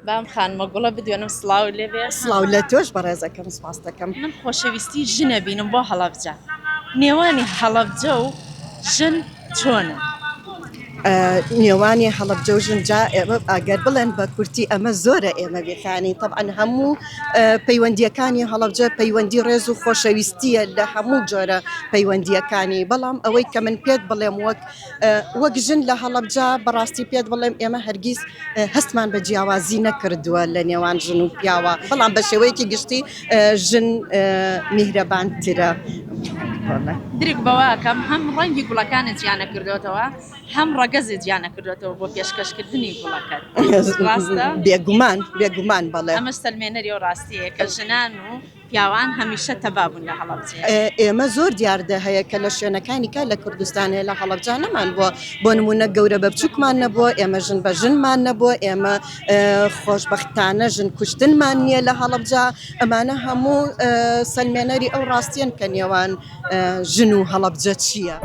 بام خانمەگوڵە بدوێنم سڵاو لێبێ سڵاو لە تۆش بەڕێزەکەم سپاس دەکەم. من خۆشەویستی ژنە بینم بۆ هەڵەبجە نێوانی هەڵەبجە و ژن چۆنە؟ نێوانی هەڵەبجە و ژنجا ئێمە ئەگەر بڵێن بە کورتی ئەمە زۆرە ئێمە بێخانی طبعاً هەموو پەیوەندیەکانی هەڵەبجە پەیوەندی ڕێز و خۆشەویستیە لە هەموو جۆرە پەیوەندیەکانی بەڵام ئەوەی کە من پێت بڵێم وەک ژن لە هەڵەبجە بەڕاستی پێت بڵێم ئێمە هەرگیز هەستمان بە جیاوازی نەکردووە لە نێوان ژن و پیاوە بەڵام بە شێوەیەکی گشتی ژن میهرەبانترە. درێک بەواکەم هەم ڕەنگی گوڵەکانت جیانە کردوێتەوە هەم ڕەگەزت جیانە کردوێتەوە بۆ پێشکەشکردنی گوڵەکەت ڕاستە؟ بێگومان بەڵێ ئەمە سەلمێنەری و ڕاستیە کە ژنان و پیاوان هەمیشە تەبابوون لە هەڵەبجە. ئێمە زۆر دیاردە هەیە کە لە شوێنەکانی کە لە کوردستانەیە لە هەڵەبجە نەمان بووە بۆ نمونە گەورە بە بچووکمان نەبووە ئێمە ژن بە ژنمان نەبووە ئێمە خۆشبەختانە ژن کوشتنمان نییە لە هەڵەبجە ئەمانە هەموو سەلمێنەری ئەو ڕاستیان کە نێوان ژن و هەڵەبجە چییە؟